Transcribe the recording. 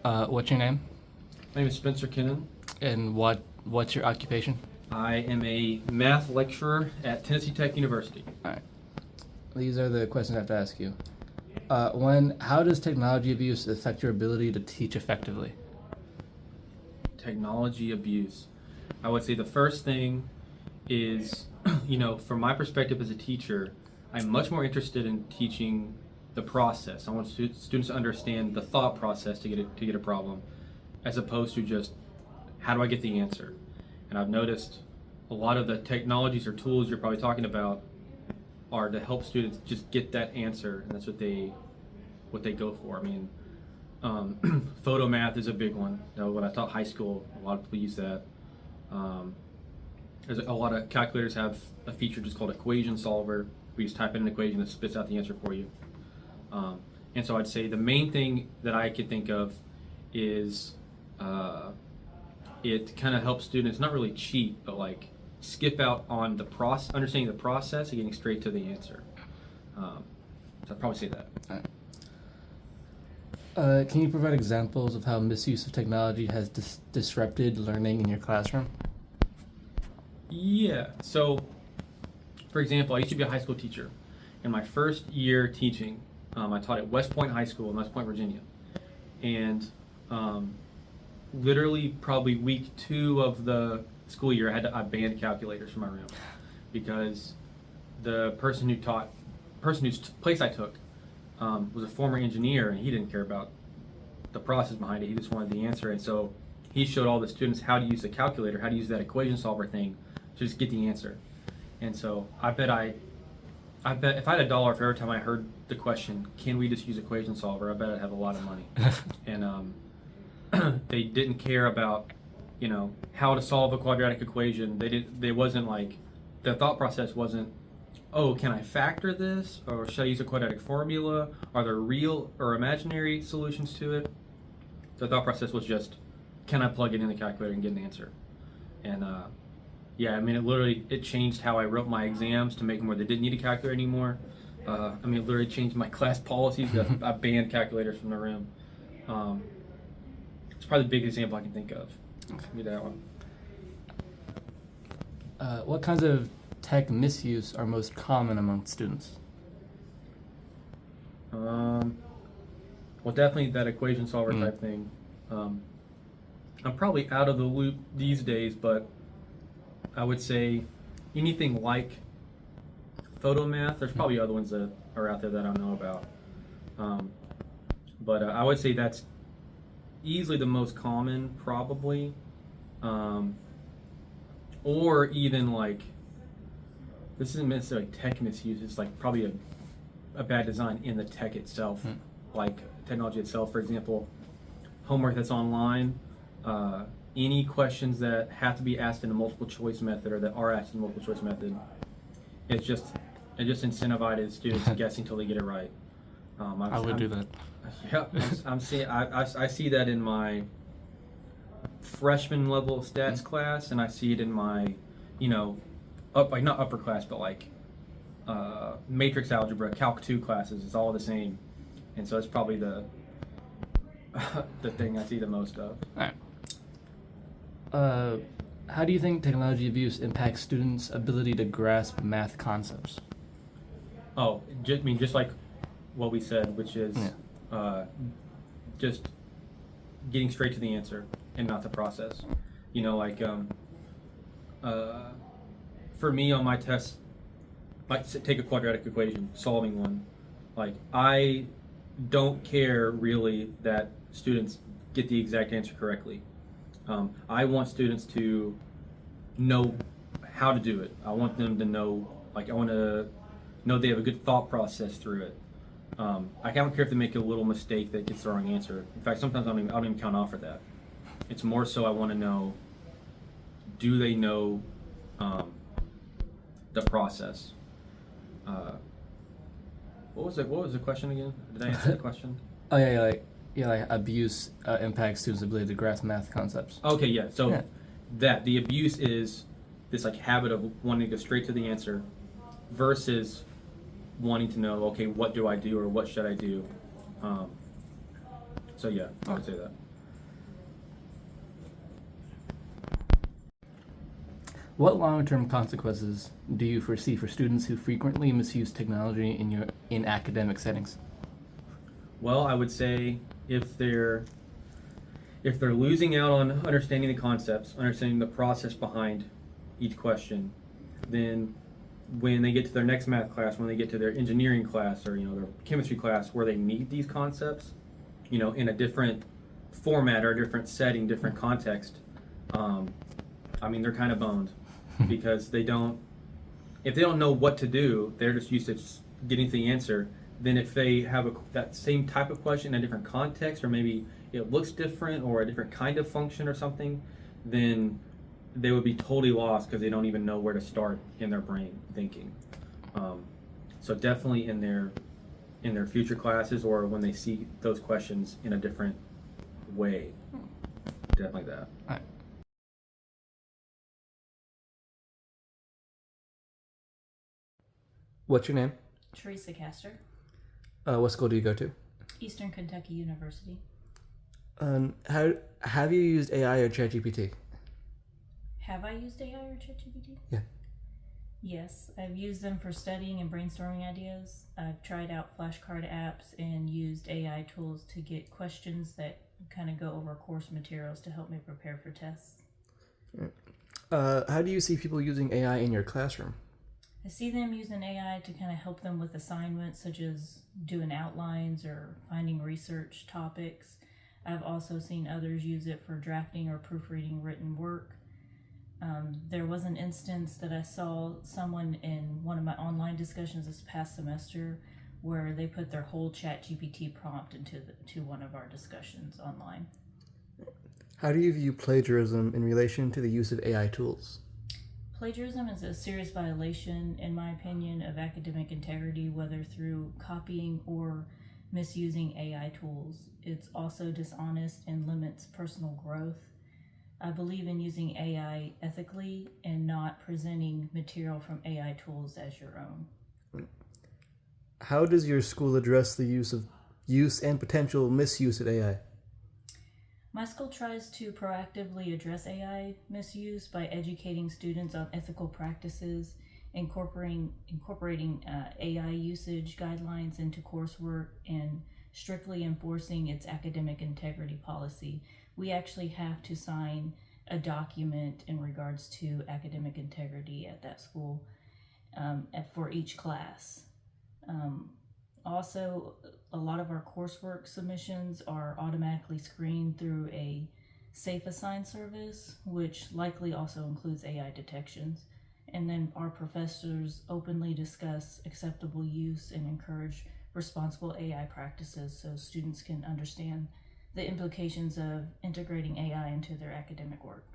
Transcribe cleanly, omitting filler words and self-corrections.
What's your name? My name is Spencer Kinnan. And what's your occupation? I am a math lecturer at Tennessee Tech University. All right. These are the questions I have to ask you. How does technology abuse affect your ability to teach effectively? Technology abuse. I would say the first thing is, from my perspective as a teacher, I'm much more interested in teaching the process. I want students to understand the thought process to get a problem, as opposed to just how do I get the answer. And I've noticed a lot of the technologies or tools you're probably talking about are to help students just get that answer, and that's what they go for. I mean, photo math is a big one. When I taught high school, a lot of people use that. There's a lot of calculators have a feature just called equation solver. We just type in an equation that spits out the answer for you. And so I'd say the main thing that I could think of is it kind of helps students not really cheat, but like skip out on the understanding the process and getting straight to the answer. So I'd probably say that. All right. Can you provide examples of how misuse of technology has disrupted learning in your classroom? Yeah. So, for example, I used to be a high school teacher. In my first year teaching, I taught at West Point High School in West Point, Virginia. And literally, probably week 2 of the school year, I banned calculators from my room because the person whose place I took was a former engineer, and he didn't care about the process behind it. He just wanted the answer. And so he showed all the students how to use the calculator, how to use that equation solver thing to just get the answer. And so I bet if I had $1 for every time I heard the question, can we just use equation solver, I bet I'd have a lot of money. And they didn't care about, how to solve a quadratic equation. They wasn't like, the thought process wasn't, oh, can I factor this, or should I use a quadratic formula? Are there real or imaginary solutions to it? The thought process was just, can I plug it in the calculator and get an answer? And it changed how I wrote my exams to make them where they didn't need a calculator anymore. It literally changed my class policies. I banned calculators from the room. It's probably the biggest example I can think of. Give that one. What kinds of tech misuse are most common among students? Well, definitely that equation solver type thing. I'm probably out of the loop these days, but I would say anything like photo math. There's probably other ones that are out there that I don't know about. But I would say that's easily the most common, probably. Or even like, this isn't necessarily tech misuse, it's like probably a bad design in the tech itself, like technology itself. For example, homework that's online, any questions that have to be asked in a multiple choice method or that are asked in a multiple choice method, it just incentivizes students guessing until they get it right. I would do that. Yeah, I'm seeing. I see that in my freshman level stats class, and I see it in my, not upper class, but like matrix algebra, Calc 2 classes. It's all the same, and so it's probably the thing I see the most of. All right. How do you think technology abuse impacts students' ability to grasp math concepts? Oh, just like what we said, which is just getting straight to the answer and not the process. For me on my test, like take a quadratic equation, solving one. Like, I don't care really that students get the exact answer correctly. I want students to know how to do it. I want them to know, I want to know they have a good thought process through it. I don't care if they make a little mistake that gets the wrong answer. In fact, sometimes I don't even count off for that. It's more so I want to know, do they know the process? What was the question again? Did I answer the question? Oh yeah, like abuse impacts students' ability to grasp math concepts. Okay, yeah. So that the abuse is this like habit of wanting to go straight to the answer versus wanting to know, okay, what do I do or what should I do? So yeah, I would say that. What long-term consequences do you foresee for students who frequently misuse technology in academic settings? Well, I would say if they're losing out on understanding the concepts, understanding the process behind each question, then when they get to their next math class, when they get to their engineering class or their chemistry class where they need these concepts, in a different format or a different setting, different context, they're kind of boned because if they don't know what to do, they're just used to getting to the answer. Then if they have that same type of question in a different context, or maybe it looks different or a different kind of function or something, then they would be totally lost because they don't even know where to start in their brain thinking. So definitely in their future classes or when they see those questions in a different way, definitely that. All right. What's your name? Teresa Castor, What school do you go to? Eastern Kentucky University. How have you used AI or ChatGPT? Have I used AI or ChatGPT? Yeah. Yes, I've used them for studying and brainstorming ideas. I've tried out flashcard apps and used AI tools to get questions that kind of go over course materials to help me prepare for tests. How do you see people using AI in your classroom? I see them using AI to kind of help them with assignments such as doing outlines or finding research topics. I've also seen others use it for drafting or proofreading written work. There was an instance that I saw someone in one of my online discussions this past semester where they put their whole ChatGPT prompt to one of our discussions online. How do you view plagiarism in relation to the use of AI tools? Plagiarism is a serious violation, in my opinion, of academic integrity, whether through copying or misusing AI tools. It's also dishonest and limits personal growth. I believe in using AI ethically and not presenting material from AI tools as your own. How does your school address the use and potential misuse of AI? My school tries to proactively address AI misuse by educating students on ethical practices, incorporating AI usage guidelines into coursework, and strictly enforcing its academic integrity policy. We actually have to sign a document in regards to academic integrity at that school for each class. Also, a lot of our coursework submissions are automatically screened through a Safe Assign service, which likely also includes AI detections. And then our professors openly discuss acceptable use and encourage responsible AI practices so students can understand the implications of integrating AI into their academic work.